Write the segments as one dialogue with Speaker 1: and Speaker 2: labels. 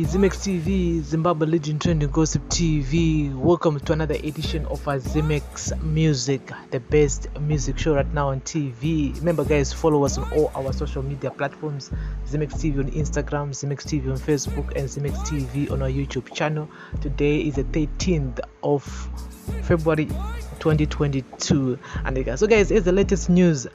Speaker 1: Ximex TV, Zimbabwe leading trending gossip TV. Welcome to another edition of our Ximex Music, the best music show right now on TV. Remember, guys, follow us on all our social media platforms: Ximex TV on Instagram, Ximex TV on Facebook, and Ximex TV on our YouTube channel. Today is the 13th of February 2022, and so guys, here's the latest news.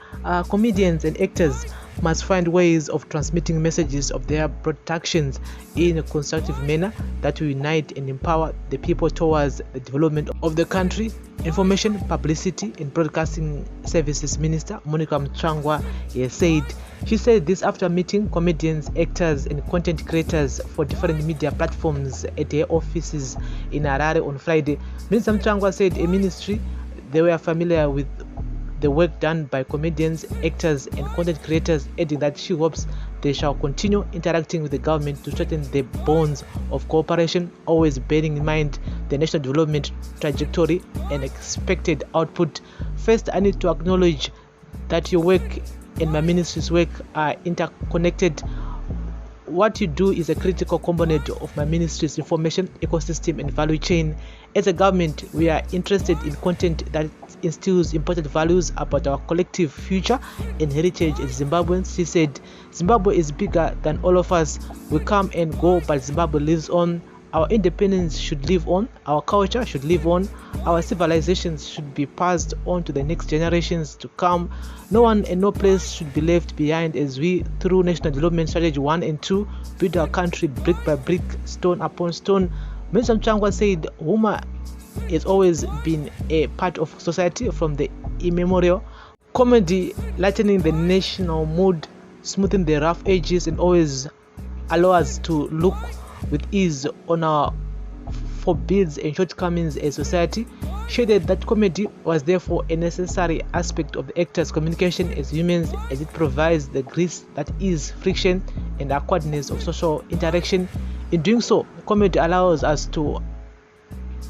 Speaker 1: Comedians and actors must find ways of transmitting messages of their productions in a constructive manner that will unite and empower the people towards the development of the country. Information, Publicity and Broadcasting Services Minister Minister Mutsvangwa said. She said this after meeting comedians, actors and content creators for different media platforms at her offices in Harare on Friday. Minister Mutsvangwa said a ministry they were familiar with the work done by comedians, actors and content creators, adding that she hopes they shall continue interacting with the government to strengthen the bonds of cooperation, always bearing in mind the national development trajectory and expected output. First, I need to acknowledge that your work and my ministry's work are interconnected. What you do is a critical component of my ministry's information ecosystem and value chain. As a government, we are interested in content that instills important values about our collective future and heritage as Zimbabweans. She said, Zimbabwe is bigger than all of us. We come and go, but Zimbabwe lives on. Our independence should live on. Our culture should live on. Our civilizations should be passed on to the next generations to come. No one and no place should be left behind as we, through National Development Strategy 1 and 2, build our country brick by brick, stone upon stone. Minister Mutsvangwa said humor has always been a part of society from the immemorial. Comedy lightening the national mood, smoothing the rough edges, and always allow us to look with ease on our forbids and shortcomings as society. She said that comedy was therefore a necessary aspect of the actors' communication as humans, as it provides the grease that is friction and awkwardness of social interaction. In doing so, comedy allows us to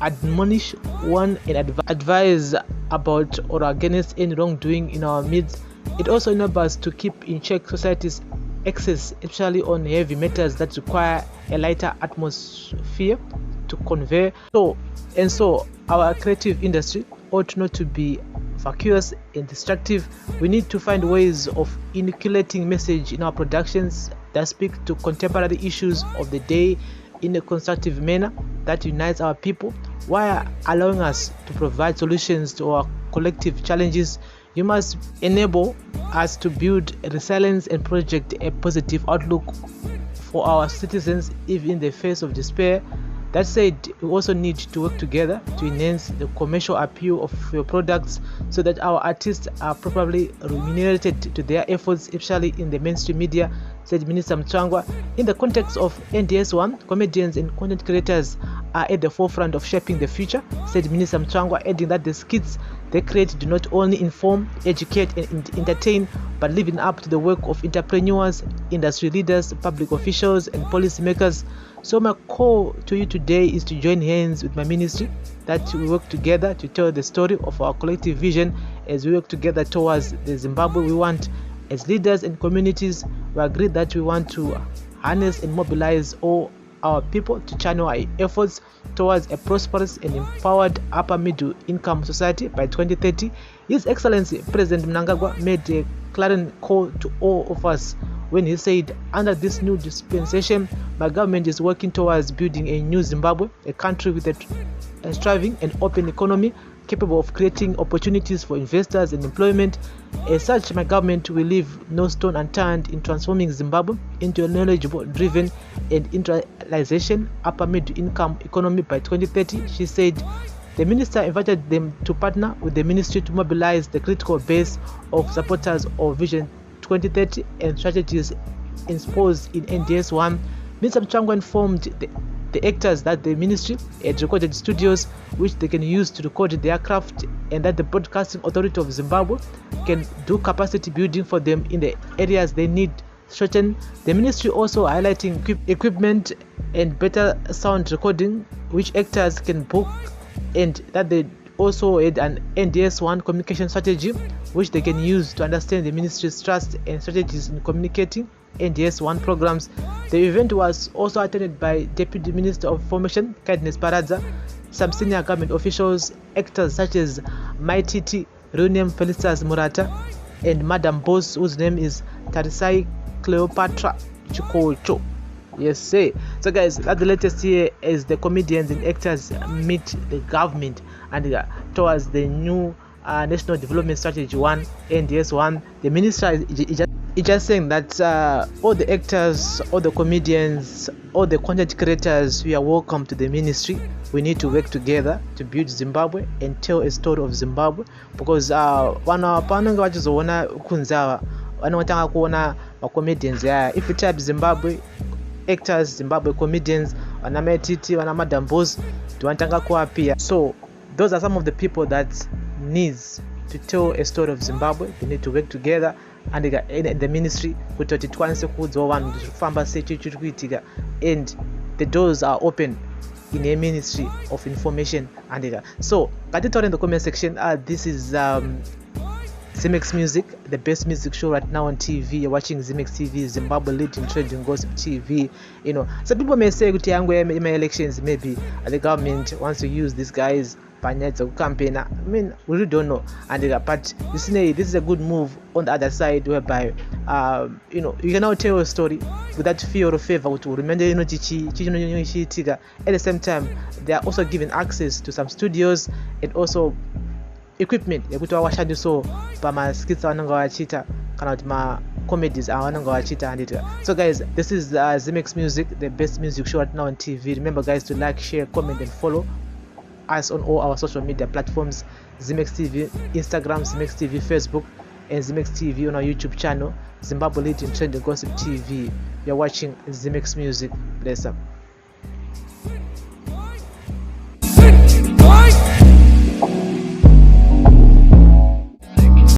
Speaker 1: admonish one and advise about or against any wrongdoing in our midst. It also enables us to keep in check society's excess, especially on heavy matters that require a lighter atmosphere to convey. So our creative industry ought not to be vacuous and destructive. We need to find ways of inoculating message in our productions that speak to contemporary issues of the day in a constructive manner that unites our people while allowing us to provide solutions to our collective challenges. You must enable us to build resilience and project a positive outlook for our citizens even in the face of despair. That said, we also need to work together to enhance the commercial appeal of your products so that our artists are properly remunerated to their efforts, especially in the mainstream media, said Minister Mutsvangwa. In the context of NDS1, comedians and content creators are at the forefront of shaping the future, said Minister Mutsvangwa, adding that the skits they create do not only inform, educate and entertain, but living up to the work of entrepreneurs, industry leaders, public officials and policymakers. So my call to you today is to join hands with my ministry, that we work together to tell the story of our collective vision as we work together towards the Zimbabwe we want. As leaders and communities, we agree that we want to harness and mobilize all our people to channel our efforts towards a prosperous and empowered upper middle income society by 2030. His Excellency President Mnangagwa made a clarion call to all of us when he said, under this new dispensation, my government is working towards building a new Zimbabwe, a country with a thriving and open economy capable of creating opportunities for investors and employment. As such, my government will leave no stone unturned in transforming Zimbabwe into a knowledgeable, driven and industrialization upper middle income economy by 2030. She said the minister invited them to partner with the ministry to mobilize the critical base of supporters of Vision 2030 and strategies exposed in NDS1. Minister Mutsvangwa informed the actors that the ministry had recorded studios which they can use to record their craft, and that the Broadcasting Authority of Zimbabwe can do capacity building for them in the areas they need strengthened. The ministry also highlighting equipment and better sound recording which actors can book, and that they also had an NDS1 communication strategy which they can use to understand the ministry's trust and strategies in communicating NDS1 programs. The event was also attended by Deputy Minister of Information, Kindness Paradza, some senior government officials, actors such as Maititi, Runium Felicitas Murata, and Madam Boss, whose name is Tarisai Cleopatra Chikocho. Yes, say. So guys, that's the latest here as the comedians and actors meet the government and towards the new National Development Strategy 1, NDS 1. The minister is just saying that all the actors, all the comedians, all the content creators, we are welcome to the ministry. We need to work together to build Zimbabwe and tell a story of Zimbabwe, because panonga vachizoona kunzava vanotanga kuona comedians. If you type Zimbabwe actors, Zimbabwe comedians, vana Maititi, vana Madam Boss, vanotanga kuappear. So those are some of the people that needs to tell a story of Zimbabwe. We need to work together and the ministry kuti tikwanise kuudzawo vanhu kuti kufamba sei chiri kuitika, and the doors are open in a ministry of information. And so ngatitaure in the comment section. This is Ximex Music, the best music show right now on TV. You're watching Ximex TV, Zimbabwe leading trending gossip TV. You know, some people may say kuti yangu my elections, maybe the government wants to use these guys campaign. I mean, we really don't know. And but this is a good move on the other side, whereby you can now tell a story without fear or favor to remember at the same time. They are also given access to some studios and also equipment yekuti vawashandisawo pamaskits avanenge vachita kana kuti macomedies avanenge vachita. So guys, this is Ximex Music, the best music show right now on TV. Remember guys to like, share, comment and follow us on all our social media platforms: Ximex TV, Instagram, Ximex TV, Facebook, and Ximex TV on our YouTube channel, Zimbabwe leading trending gossip TV. You're watching Ximex Music. Bless up.